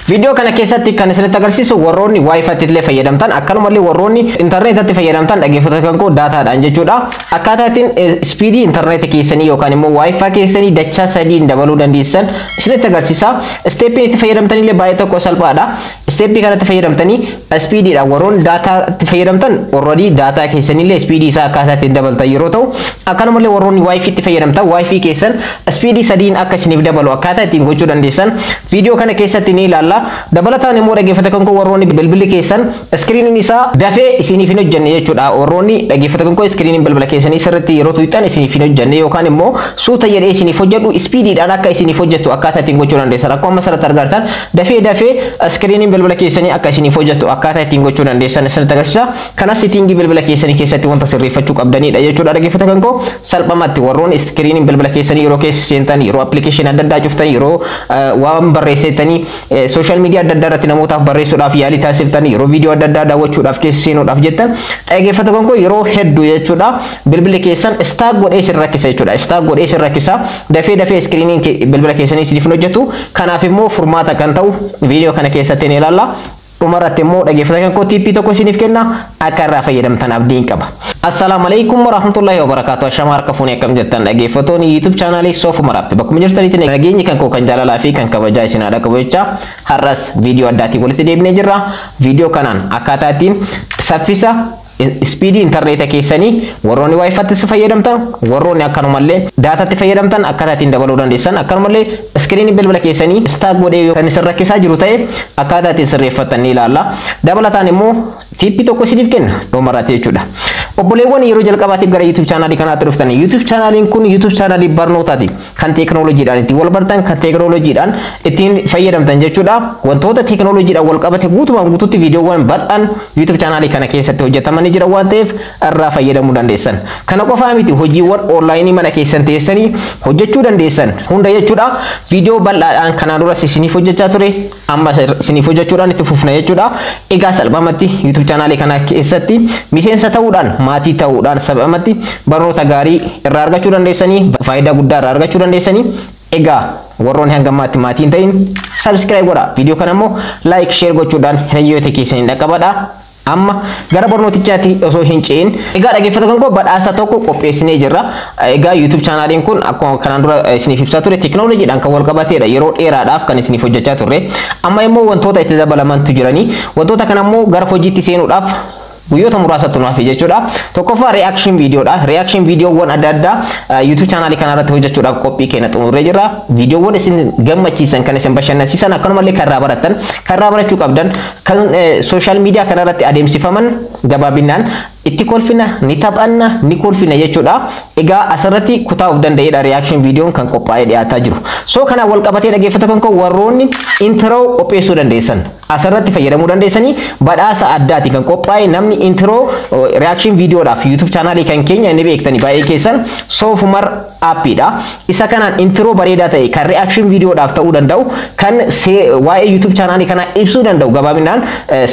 Video kana keessatti kan isinitti agarsiisu warroonni wifi illee fayyadamtan akkanumallee warroonni internet fayyadamtan dhaggeeffattoota koo dataadhaan jechuudha. Akkaataatiin speedii internet keessanii yookaan immoo wifi keessanii dachaa sadiin dabaluu dandeessan isinitti agarsiisa. Steppii itti fayyadamtan illee baay'ee tokko salphaadha. Steppii kanatti fayyadamtanii speediidha warroonni data itti fayyadamtan already data keessanii illee speedii isaa akkaataatiin dabaltan yeroo ta'u akkanumallee warroonni wifi itti fayyadamtan wifi keessan speedii sadiin akka isiniif dabalu akkaataa ittiin gochuu dandeessan video kana keessatti ni ilaalla. Dabalataan immoo dhaggeeffattoota koo warroonni bilbilli keessan screen isaa dafee isiniif hin hojjenne jechuudha. Warroonni dhaggeeffattoota koo screen bilbila keessanii sirriitti yeroo tuuxan isiniif hin hojjenne yookaan immoo suuta jedhee isiniif hojjedhu speediidhaan akka isiniif hojjettu akkaataa ittiin gochuu dandeessan. Akkuma asirratti argitan dafee screen bilbila keessanii akka isiniif hojjettu akkaataa ittiin gochuu dandeessan isinitti agarsiisa. Kanas setting bilbila keessanii keessatti wanta sirreeffachuu qabdanidha jechuudha. Dhaggeeffattoota koo salphumatti warroonni screen bilbila keessanii yeroo keessa seentan yeroo application adda addaa cuftan yeroo waan barreessitanii social media adda addaa irratti namootaaf barreessuudhaaf yaalii taasiftan yeroo video adda addaa daawwachuudhaaf keessa seenuudhaaf jettan dhaggeeffattoota koo yeroo hedduu jechuudha bilbilli keessan stack godhee isin rakkisa jechuudha. Stack godhee isin rakkisa dafee screen bilbila keessanii isiniif hin hojjetu. Kanaaf immoo furmaata kan ta'u video kana keessatti ni ilaalla. Dhumarratti immoo dhaggeeffattoota koo tippii tokko isiniif kenna akka irraa fayyadamtan abdiin qaba. Assalamu alaikum warahmatullahi wabarakatuh. Ashama harka fuunee akkam jirtan dhaggeeffattoonni YouTube channel Sofu Marappe bakkuma jirtanitti nageenyi kan koo kan jaalalaa fi kan kabajaa isin haadha qabu jecha har'as video addaatiin walitti deebinee jirra. Video kanaan akkaataa ittiin saffisa speedii internet keessanii warroonni wifi itti fayyadamtan warroonni akkanumallee data itti fayyadamtan akkaataa ittiin dabaluu dandeessan akkanumallee screen bilbila keessanii stack godhee kan isin rakkisaa jiru ta'e akkaataa ittiin sirreeffatan ni ilaalla. Dabalataan immoo tippii tokko isiniif kenna dhumarratti jechuudha. Obboleewwan yeroo jalqabaatiif gara YouTube channel kanaatti dhuftan YouTube channel kun YouTube channel barnootaati kan teknooloojiidhaan ittiin wal bartan kan teknooloojiidhaan ittiin fayyadamtan jechuudha. Wantoota teknooloojiidhaan wal qabate guutumaan guutuutti viidiyoowwan badhaan YouTube channel kana keessatti hojjetamanii jira waan ta'eef irraa fayyadamuu dandeessan. Kana qofaa miti hojiiwwan online mana keessan teessanii hojjechuu dandeessan hunda jechuudha. Viidiyoo bal'aadhaan kanaan dura isiniif hojjechaa ture amma isiniif hojjechuudhaan itti fufna jechuudha. Egaa salphumatti YouTube channel kana keessatti miseensa ta'uudhaan maatii ta'uudhaan salphumatti barnoota gaarii irraa argachuu dandeessanii faayidaa guddaa irraa argachuu dandeessanii. Egaa warroonni hanga maatiin ta'in subscribe godhaa. Viidiyoo kana immoo like share gochuudhaan hiriyoota keessanii dhaqqabadhaa. Amma gara barnootichaatti osoo hin ce'in egaa dhaggeeffattoota koo badhaasa tokko qopheessinee jirra. Egaa YouTube channel kun akkuma kanaan dura isiniif ibsaa ture teknooloojiidhaan kan wal qabateedha. Yeroo dheeraadhaaf kan isiniif hojjechaa turre. Amma immoo wantoota itti dabalamantu jiranii. Wantoota kana immoo gara hojiitti seenuudhaaf guyyoota muraasatu nuuf jechuudha. Tokkoffaa reaction videodha. Reaction videoowwan adda addaa YouTube channel kana irratti hojjechuudhaaf qophii keenya xumurree jirra. Videoowwan isin gammachiisan kan isin bashannansiisan akkanumallee kan irraa barattan kan irraa barachuu qabdan kan social media kana irratti adeemsifaman gabaabinaan itti kolfina ni taphanna ni kolfina jechuudha. Egaa asirratti kutaa of danda'eedha reaction videoon kan qophaa'ee dhiyaataa jiru. So kana wal qabatee dhaggeeffattoota koo warroonni intro qopheessuu dandeessan asirratti fayyadamuu dandeessanii badhaasa addaati kan qophaa'ee namni intro reaction videoodhaaf YouTube channel kan keenya ni beektanii baay'ee keessan Sofu Mar appidha. Isa kanaan intro bareedaa ta'e kan reaction videoodhaaf ta'uu danda'u kan waa'ee YouTube channel kana ibsuu danda'u gabaabinaan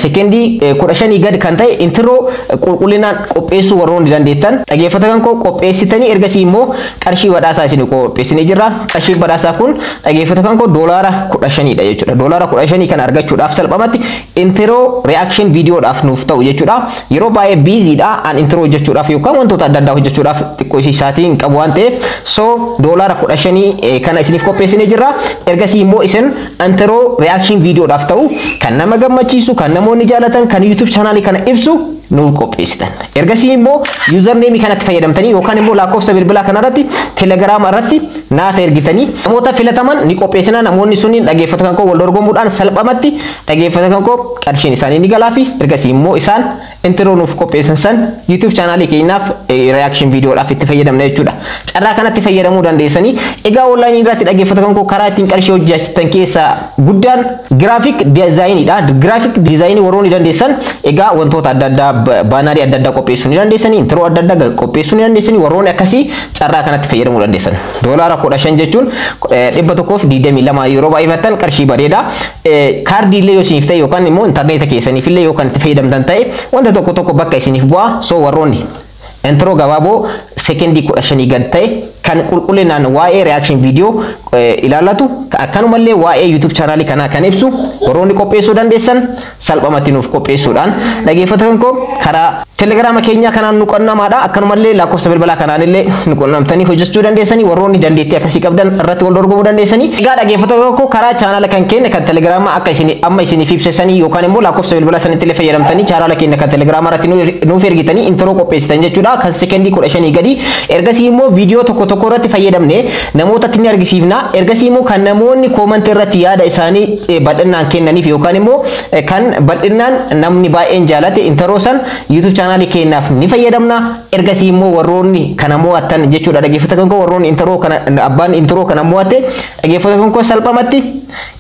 sekendii 15 gad kan ta'e intro qulqullinaan qopheessuu warroonni dandeettan dhaggeeffattoota koo qopheessitanii ergasii immoo qarshii badhaasaa isin qopheessinee jirra. Qarshii badhaasaa kun dhaggeeffattoota koo $15 dha jechuudha. $15 kan argachuudhaaf salphumatti intro reaction videoodhaaf nuuf ta'u jechuudha. Yeroo baay'ee biiziidha an intro hojjechuudhaaf yookaan wantoota adda addaa hojjechuudhaaf xiqqoo isaatiin qabu waan ta'eef so $15 kana isiniif qopheessinee jirra. Ergasii immoo isin intro reaction videoodhaaf ta'u kan nama gammachiisu kan namoonni jaalatan kan YouTube channel kana ibsu nuuf qopheessitan. Ergasii immoo username kanatti fayyadamtanii yookaan immoo lakkoofsa bilbilaa kanarratti Telegram irratti naaf ergitanii namoota filataman ni qopheessina. Namoonni sunniin dhaggeeffattoota koo wal dorgomuudhaan salphumatti dhaggeeffattoota koo qarshiin isaanii ni galaa fi ergasii immoo isaan intro nuuf qopheessan san YouTube channel keenyaaf reaction videoodhaaf itti fayyadamna jechuudha. Carraa kanatti fayyadamuu dandeessanii. Egaa online irratti dhaggeeffattoota koo karaa ittiin qarshii hojjechitan keessaa guddaan graphic designidha. Graphic design warroonni dandeessan egaa wantoota adda addaa baanarii adda addaa qopheessuu ni dandeessanii, intro adda addaa qopheessuu ni dandeessanii. Warroonni akkasii carraa kanatti fayyadamuu dandeessan. $15 jechuun 122 yeroo baay'ifattan qarshii bareeda. Kaardii illee yoo isiniif ta'e yookaan immoo internet keessaniif illee yookaan itti fayyadamtan ta'e wanta tokko bakka isiniif bu'aa. So warroonni intro gabaaboo sekendii 15 gad ta'e kan qulqullinaan waa'ee reaction video ilaalatu akkanumallee waa'ee YouTube channel kana kan ibsu warroonni qopheessuu dandeessan salphamatti nuuf qopheessuudhaan dhaggeeffattoota koo karaa Telegram keenya kanaan nu qunnamaadha akkanumallee lakkoofsa bilbilaa kanaan illee nu qunnamtanii hojjechuu dandeessanii warroonni dandeettii akkasii qabdan irratti wal dorgomuu dandeessanii egaa dhaggeeffattoota koo karaa channel kan keenya kan Telegram akka isin amma isiniif ibsessanii yookaan immoo lakkoofsa bilbilaa sanitti illee fayyadamtanii channel keenya kan Telegram irratti nuuf ergitanii intro qopheessitan jechuudha kan sekendii 15 gadi ergasii immoo viidiyoo tokko irratti fayyadamne namootatti ni argisiifna ergasii immoo kan namoonni comment irratti yaada isaanii bal'inaan kennaniif yookaan immoo kan bal'inaan namni baay'een jaalate intro san YouTube channel keenyaaf ni fayyadamna ergasii immoo warroonni kana mo'atan jechuudha dhaggeeffattoota koo warroonni intro kana abbaan intro kana mo'ate dhaggeeffattoota koo salphamatti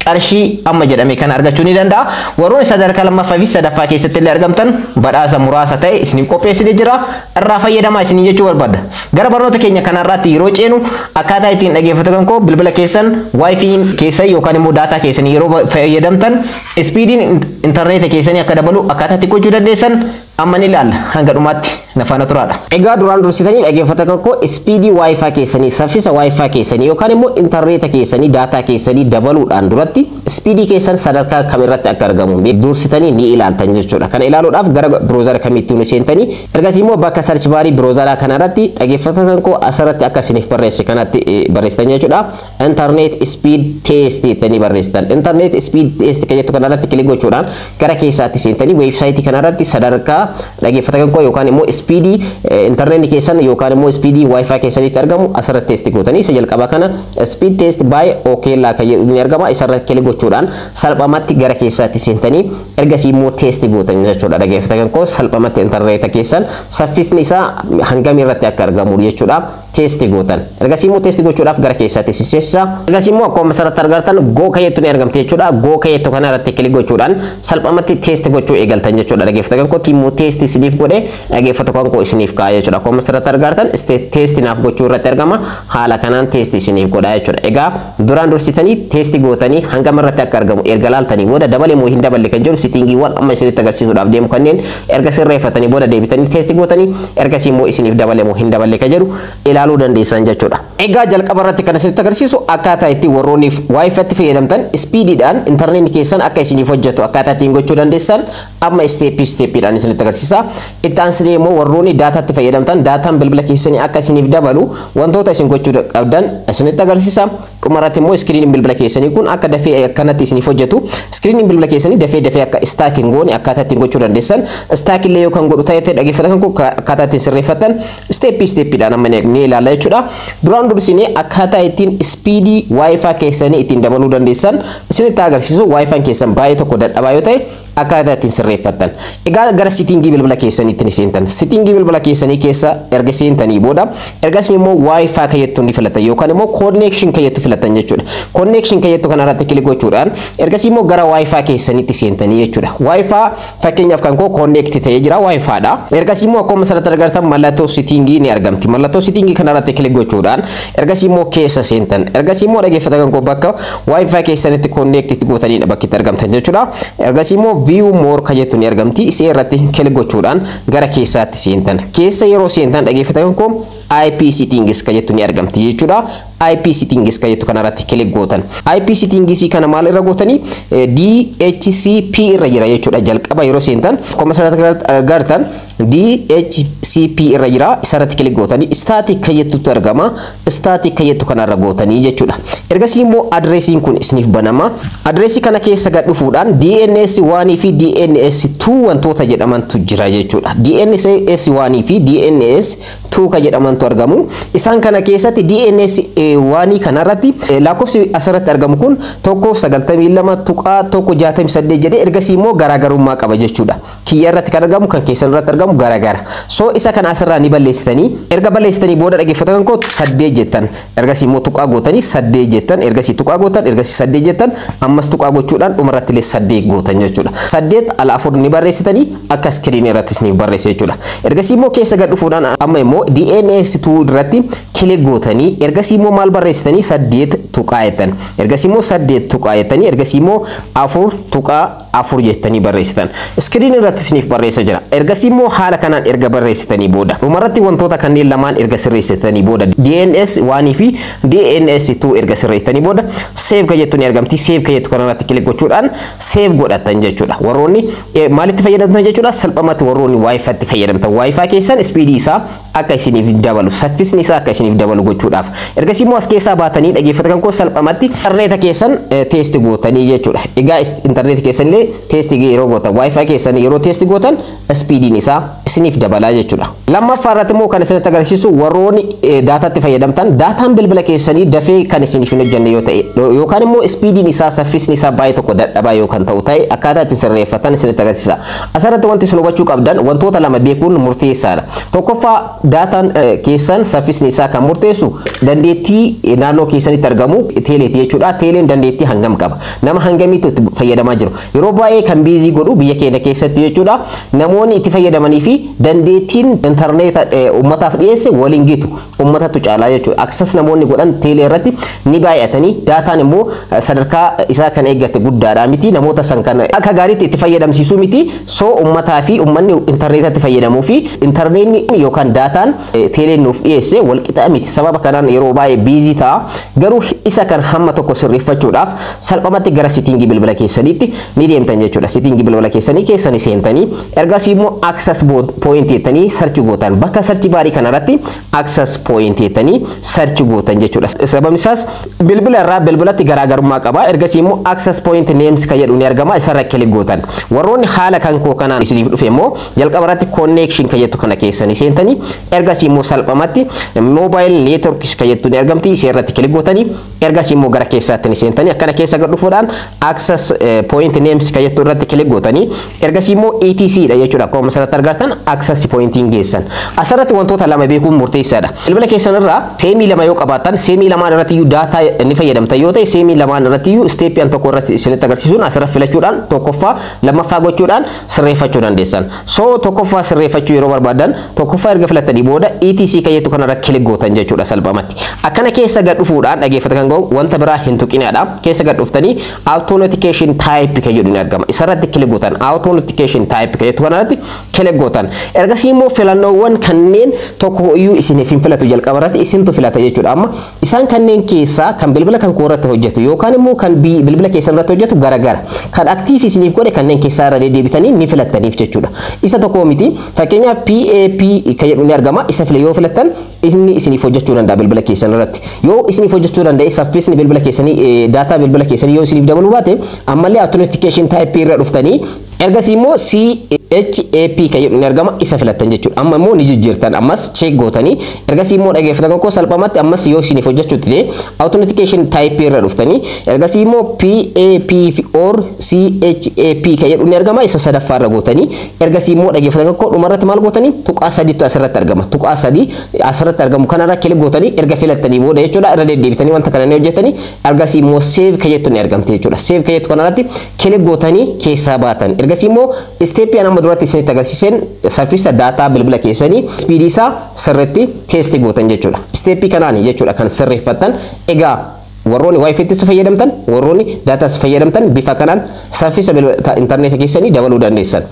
qarshii amma jedhame kan argachuu ni danda'a warroonni sadarkaa lammaffaa fi sadaffaa keessatti illee argamtan badhaasa muraasa ta'e isiniif qopheessine jira irraa fayyadamaa isinii jechuu barbaada gara barnoota keenya kanarratti yeroo ceenu akkaataa ittiin dhaggeeffattoota koo bilbila keessan wifiin keessan yookaan immoo daataa keessan yeroo fayyadamtan speediin internet keessanii akka dabalu akkaataa itti gochuu dandeessan amma ni ilaalla hanga dhumaatti nafaana turaadha. Egaa duraan dursitanii dhaggeeffattoota koo speedii wifi keessanii saffisa wifi keessanii yookaan immoo internet keessanii daataa keessanii dabaluudhaan duratti speedii keessan sadarkaa kamirratti akka argamu dursitanii ni ilaaltan jechuudha. Kana ilaaluudhaaf gara browser kamitti nu seentanii ergasii immoo bakka search barii browseraa kanarratti dhaggeeffattoota koo asirratti akka isiniif barreesse kanatti barreessitan jechuudha. Internet speed test jettanii barreessitan. Internet speed test kan jettu kanarratti kilik gochuudhaan gara keessaatti seentanii weebsaayitii kanarratti sadarkaa dhaggeeffattoota koo yookaan immoo speedii internet keessan yookaan immoo speedii wifi keessanitti argamu asirratti test gootanii isa jalqaba kana speed test by okela kan jedhu ni argama isarratti kilik gochuudhaan salphamatti gara keessaatti seentanii ergasii immoo test gootanii jechuudha dhaggeeffattoota koo salphamatti internet keessan saffisni isaa hangam irratti akka argamu jechuudha test gootan ergasii immoo test gochuudhaaf gara keessaatti siseessa ergasii immoo akkuma asirratti argartan go kayyettu ni argamte jechuudha go kayyettu kana irratti kilik gochuudhaan salphamatti test gochuu eegaltan jechuudha dhaggeeffattoota koo timmoo test isiniif godhe dhaggeeffattoota koo isiniif kaa'ee jechuudha akkuma asirratti argartan test naaf gochuu irratti argama haala kanaan test isiniif godha jechuudha egaa duraan dursitanii test gootanii hangam irratti akka argamu erga laaltanii booda dabale moo hin daballe kan jedhu settingiiwwan amma isinitti agarsiisuudhaaf deemu kanneen erga sirreeffatanii booda deebitanii test gootanii ergasii immoo isiniif dabale moo hin daballe kan jedhu ilaaluu dandeessan jechuudha. Egaa jalqaba irratti kan isinitti agarsiisu akkaataa itti warroonni wifi-tti fayyadamtan speediidhaan internet keessan akka isiniif hojjetu akkaataa ittiin gochuu dandeessan amma steppiidhaan isinitti agarsiisa. Itti aansee immoo warroonni daataatti fayyadamtan daataan bilbila keessanii akka isiniif dabalu wantoota isin gochuu qabdan isinitti agarsiisa. Dhumarratti immoo iskiriiniin bilbila keessanii kun akka dafee akkanatti isiniif hojjetu. Iskiriiniin bilbila keessanii dafee akka staakiin goone akkaataa ittiin gochuu dandeessan. Staakillee yookaan godhu ta'ee dhaggeeffattoota koo akkaataa ittiin sirreeffatan steppiidhaan amma ni ilaalla jechuudha. Duraan dursinee akkaataa ittiin speedii wifi keessanii ittiin dabaluu dandeessan isinitti agarsiisu wifiin keessan baay'ee tokko dadhabaa yoo ta'e akkaataa ittiin sirreeffatan. Egaa gara settingii bilbila keessaniitti ni seentan. Settingii bilbila keessanii keessa erga seentanii booda ergasii immoo wifi kayyattu ni filatan yookaan immoo connection kayyattu filatan jechuudha. Connection kayyattu kanarratti kilik gochuudhaan ergasii immoo gara wifi keessaniitti seentanii jechuudha. Wifi fakkeenyaaf kan koo connect ta'ee jira wifi dha. Ergasii immoo akkuma asirratti argartan mallattoo settingii ni argamti. Mallattoo settingii kanarratti kilik gochuudhaan ergasii immoo keessa seentan. Ergasii immoo dhaggeeffattoota koo bakka wifi keessanitti connect gootanii bakki itti argamtan jechuudha. Ergasii immoo view more kayyattu ni argamti. Isee irratti kilik gochuudhaan gara keessaatti seentan. Keessa yeroo seentan dhaggeeffattoota koo IP settings kayyattu ni argamti jechuudha. IP settings kayyattu kanarratti kilik gootan. IP settings kana maal irra gootanii DHCP irra jira jechuudha. Jalqaba yeroo seentan akkuma asirratti argartan DHCP irra jira isarratti kilik gootanii static kayyattutu argama. Static kayyattu kanarra gootanii jechuudha. Ergasii immoo adresiin kun isiniif banama. Adresii kana keessa gad dhufuudhaan DNS1 fi DNS2 wantoota jedhamantu jira jechuudha. DNS1 fi DNS2 ka jedhamantu argamu. Isaan kana keessatti DNS1 kanarratti lakkoofsi asirratti argamu kun 192.168 jedhee ergasii immoo garaagarummaa qaba jechuudha. Kiyya irratti kan argamu kan keessan irratti argamu garaagara. So isa kana asirraa ni balleessitanii erga balleessitanii booda dhaggeeffattoota koo 8 jettan ergasii immoo tuqaa gootanii 8 jettan ergasii tuqaa gootan ergasii 8 jettan ammas tuqaa gochuudhaan dhumarratti illee 8 gootan jechuudha. 8 ala 4 ni barreessitanii akka iskiriinii irratti isiniif barreesse jechuudha. Ergasii immoo keessa gad dhufuudhaan amma immoo DNS2 irratti kilik gootanii ergasii immoo maal barreessitanii 8 tuqaa jettan ergasii immoo 8 tuqaa jettanii ergasii immoo 4 tuqaa 4 jettanii barreessitan screen irratti isiniif barreessa jira. Ergasii immoo haala kanaan erga barreessitanii booda dhumarratti wantoota kanneen lamaan erga sirreessitanii booda DNS 1 fi DNS 2 erga sirreessitanii booda save ka jettu ni argamti. Save ka jettu kanarratti kilik gochuudhaan save godhatan jechuudha. Warroonni maalitti fayyadamtan jechuudha? Salphumatti warroonni wifi itti fayyadamtan wifi keessan speed isaa akka isiniif dabalu saffisni isaa akka isiniif dabalu gochuudhaaf. Ergasii immoo as keessaa baatanii dhaggeeffatan koo salphumatti internet keessan test gootanii jechuudha. Egaa internet keessan illee test yeroo gootan wifi keessan yeroo test gootan speediin isaa isiniif dabalaa jechuudha. Lammaffaa irratti immoo kan isinitti agarsiisu warroonni daataatti fayyadamtan daataan bilbila keessanii dafee kan isiniif hin hojjenne yoo ta'e yookaan immoo speediin isaa saffisni isaa baay'ee tokko dadhabaa yookaan ta'u ta'e akkaataa itti sirreeffatan isinitti agarsiisa. Asirratti wanti isin hubachuu qabdan wantoota lama beekuun murteessaadha. Tokkoffaa daataan keessan saffisni isaa kan murteessu dandeettii naannoo keessanitti argamu teeleeti jechuudha. Teeleen dandeettii hangam qaba? Nama hangamiitu itti fayyadamaa jiru? Yeroo baay'ee kan biizii godhu biyya keenya keessatti jechuudha. Namoonni itti fayyadamanii fi dandeettiin interneeta ummataaf dhiyeesse waliin gitu ummatatu caalaa jechuudha. Access namoonni godhan teelee irratti ni baay'atanii daataan immoo sadarkaa isaa kan eeggate guddaadha miti. Namoota san kan akka gaariitti itti fayyadamsiisuu miti. So ummataa fi ummanni interneetatti fayyadamuu fi interneetni yookaan daataan teeleen nuuf dhiyeesse wal qixa miti. Sababa kanaan yeroo baay'ee biizii ta'a. Garuu isa kan hamma tokko sirreeffachuudhaaf salphumatti gara settingii bilbila keessaniitti ni deemtan jechuudha. Settingii bilbila keessanii keessanii seentanii ergasii immoo access point jettanii search gootan. Bakka search baarii kanarratti access point jettanii search gootan jechuudha. Sababni isaas bilbila irraa bilbilatti garaagarummaa qaba. Ergasii immoo access point names ka jedhu ni argama. Isarra kilik gootan. Warroonni haala kan koo kanaan isiniif dhufe immoo jalqaba irratti connection ka jettu kana keessanii seentanii ergasii immoo salphumatti mobile networks ka jettu ni argamti. Isarratti kilik gootanii ergasii immoo gara keessaatti ni seentanii akkana keessa gad dhufuudhaan access point names ka jettu irratti kilik gootanii ergasii immoo etc dha jechuudha. Akkuma asirratti argattan access pointiin geessan. Asirratti wantoota lama beekuun murteessaadha. Bilbila keessan irraa seemii lama yoo qabaattan seemii lamaan irratti iyyuu daataa ni fayyadamtan yoo ta'e seemii lamaan irratti iyyuu steepiin tokko irratti isinitti agarsiisuun asirratti filachuudhaan tokkoffaa lammaffaa gochuudhaan sirreeffachuu dandeessan. So tokkoffaa sirreeffachuu yeroo barbaadan tokkoffaa erga filattanii booda etc ka jettu kanarra kilik gootan jechuudha salphumatti. Akkana keessa gad dhufuudhaan dhaggeeffatan ga'u wanta biraa hin tuqinaadha. Keessa gad dhuftanii auto notification type ka jedhu ni argama. Isarratti kilik gootan auto notification type ka jettu kanarratti kilik gootan. Ergasii immoo filannoowwan kanneen tokko iyyuu isiniif hin filatu jalqaba irratti isintu filata jechuudha. Amma isaan kanneen keessaa kan bilbila kan koo irratti hojjetu yookaan immoo kan bilbila keessan irratti hojjetu garagara. Kan aktiif isiniif godhe kanneen keessaa irra deebitanii ni filattaniif jechuudha. Isa tokko miti. Fakkeenyaaf PAP ka jedhu ni argama. Isa file yoo filattan inni isiniif hojjechuu danda'a bilbila keessan irratti. Yoo isiniif hojjechuu danda'e saffisni bilbila keessanii daataa bilbila keessanii yoo isiniif dabaluu baate ammallee authentication type irra dhuftanii ergasii immoo CHAP ka jedhu ni argama. Isa filattan jechuudha. Amma immoo ni jijjiirtan ammas check gootanii ergasii immoo dhaggeeffatan koo salphumatti ammas yoo isiniif hojjechuu dide authentication type irra dhuftanii ergasii immoo PAP or CHAP ka jedhu ni argama. Isa sadaffaa irra gootanii ergasii immoo dhaggeeffatan koo dhumarratti maal gootanii tuqaa sadiitu asirratti argama. Tuqaa sadii asirratti argamu kanarra kilik gootanii erga filattanii booda jechuudha irra deddeebitanii wanta kana ni hojjetanii ergasii immoo save ka jettu ni argamti jechuudha. Save ka jettu kanarratti kilik gootanii keessaa baatan. Ergasii immoo steepiin amma duratti isinitti agarsiisen saffisa daataa bilbila keessanii speedii isaa sirriitti test gootan jechuudha. Steepii kanaani jechuudha kan sirreeffattan. Egaa warroonni wifi itti fayyadamtan warroonni daataa fayyadamtan bifa kanaan saffisa internet keessanii dabaluu dandeessan.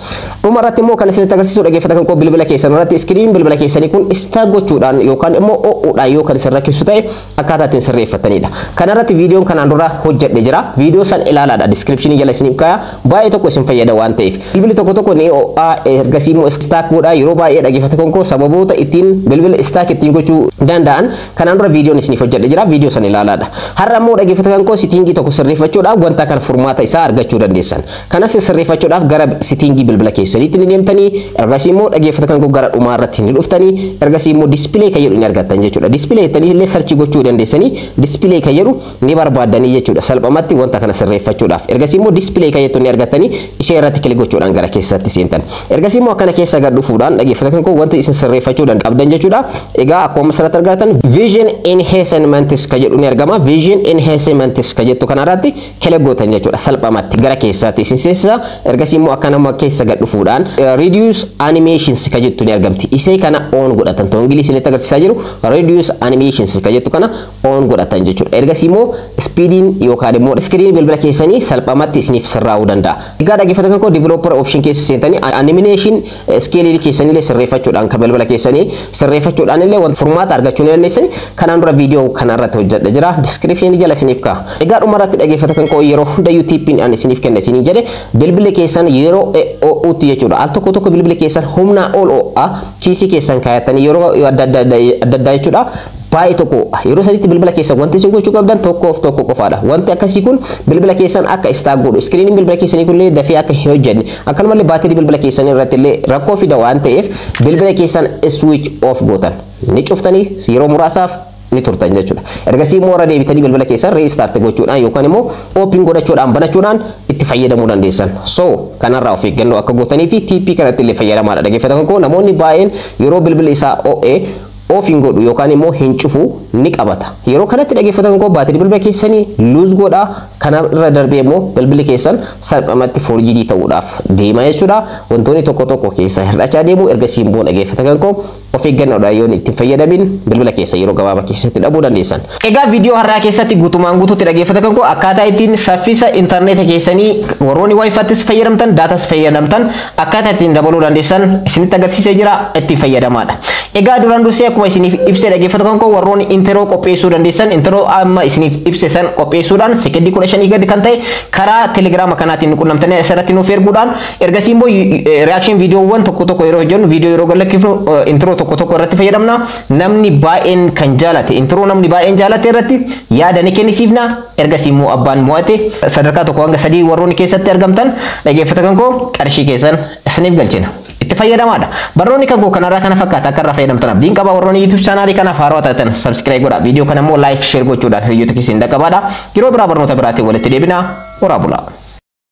Dhumarratti immoo kan isinitti agarsiisu dhaggeeffatan koo bilbila keessan irratti screen bilbila keessanii kun istaa gochuudhaan yookaan immoo o'uudhaan yoo kan isin rakkisu ta'e akkaataa ittiin sirreeffattanidha. Kanarratti viidiyoon kanaan dura hojjedhe jira. Viidiyoo san ilaalaadha. Description jala isiniif kaaya baay'ee tokko isin fayyada waan ta'eef. Bilbilli tokko ni o'aa ergasii immoo stack godhaa yeroo baay'ee dhaggeeffatan koo sababoota ittiin bilbila stack ittiin gochuu danda'an kanaan dura viidiyoon isiniif hojjedhe jira. Viidiyoo san ilaalaadha. Har'a immoo dhaggeeffatan koo settingii tokko sirreeffachuudhaaf wanta kana furmaata isaa argachuu dandeessan. Kanas sirreeffachuudhaaf gara settingii bilbila keessaniitti ni deemtanii ergasii immoo dhaggeeffatan koo gara dhumaa irratti ni dhuftanii ergasii immoo display ka jedhu ni argattan jechuudha. Display jettanii illee search gochuu dandeessanii display ka jedhu ni barbaaddanii jechuudha. Salphumatti wanta kana sirreeffachuudhaaf ergasii immoo display ka jettu ni argattanii ishee irratti kilik gochuudhaan gara keessatti seentan. Ergasii immoo akkana keessa gad dhufuudhaan dhaggeeffatan koo wanta isin sirreeffachuu qabdan jechuudha. Egaa akkuma asirratti argattan vision enhancements ka jedhu ni argama. Vision vision enhancements ka jettu kanarratti kala gootan jechuudha salphamatti gara keessaatti isin seessa ergasii immoo akka nama keessa gad dhufuudhaan reduce animations ka jettu ni argamti isee kana on godhatan to ingilisiin itti agarsiisaa jiru reduce animations ka jettu kana on godhatan jechuudha ergasii immoo speedin yookaan immoo screen bilbila keessanii salphamatti isiniif sirraa'uu danda'a egaa dhaggeeffattoota koo developer option keessa seentanii animation scale keessanii illee sirreeffachuudhaan ka bilbila keessanii sirreeffachuudhaan illee waan furmaata argachuu ni dandeessan kanaan dura viidiyoo kanarratti hojjedha jira description jala isiniif kaa egaa dhumarratti dhaggeeffattoota koo yeroo hunda YouTube an isiniif kenna isiniin jedhe bilbila keessan yeroo o'utti jechuudha al tokko tokko bilbila keessan humna ol o'aa kiisii keessan kaayatanii yeroo adda addaa jechuudha baay'ee tokko yeroo sadiitti bilbila keessan wanti isin gochuu qabdan tokkoof tokko qofaadha wanti akkasii kun bilbila keessan akka istaag godhu iskiriiniin bilbila keessanii kunillee dafee akka hin hojjenne akkanumallee baatirii bilbila keessanii irratti illee rakkoo fida waan ta'eef bilbila keessan switch off gootan ni cuftanii yeroo muraasaaf ni turtan jechuudha ergasii immoo irra deebitanii bilbila keessan restart gochuudhaan yookaan immoo open godhachuudhaan banachuudhaan itti fayyadamuu dandeessan so kanarraa of eeggannoo akka gootanii fi TP kanatti illee fayyadamaadha dhaggeeffattoota koo namoonni baay'een yeroo bilbila isaa OA ofiin godhu yookaan immoo hin cufu ni qabata yeroo kanatti dhaggeeffattoota koo baatirii bilbila keessanii lose godha kana irra darbee immoo bilbilli keessan salphamatti 4G ta'uudhaaf deema jechuudha wantoonni tokko tokko keessa hir'achaa deemu ergasii immoo dhaggeeffattoota koo of eeggannoodhaan yoo itti fayyadamin bilbila keessa yeroo gabaabaa keessatti dhabuu dandeessan egaa viidiyoo har'aa keessatti guutumaan guutuutti dhaggeeffattoota koo akkaataa ittiin saffisa intarneeta keessanii warroonni wifi'ttis fayyadamtan daatas fayyadamtan akkaataa ittiin dabaluu dandeessan isinitti agarsiisee jira itti fayyadamaadha egaa duraan dursee akkuma isiniif ibsee dhaggeeffattoota koo warroonni interoo qopheessuu dandeessan interoo amma isiniif ibse san qopheessuudhaan sekendii 15 gadi kan ta'e karaa telegiraama kanaatiin qunnamtanii asirratti nuuf erguudhaan ergasii immoo reaction viidiyoowwan tokko tokko yeroo hojjennu viidiyoo yeroo gallakkifnu interoo tokko tokko irratti fayyadamna namni baay'een kan jaalate interoo namni baay'een jaalate irratti yaada ni kennisiifna ergasii immoo abbaan mo'ate sadarkaa tokko hanga 3 warroonni keessatti argamtan dhaggeeffattoota koo qarshii keessan isiniif galchina itti fayyadamaadha barnoonni kan koo kanarraa kana fakkaata akka irraa fayyadamtan abdiin qaba warroonni YouTube channel kanaaf haaraa taatan subscribe godhaa viidiyoo kana immoo like share gochuudhaan hiriyoota keessan dhaqqabaadha yeroo biraa barnoota biraatiin walitti deebina horaa bulaa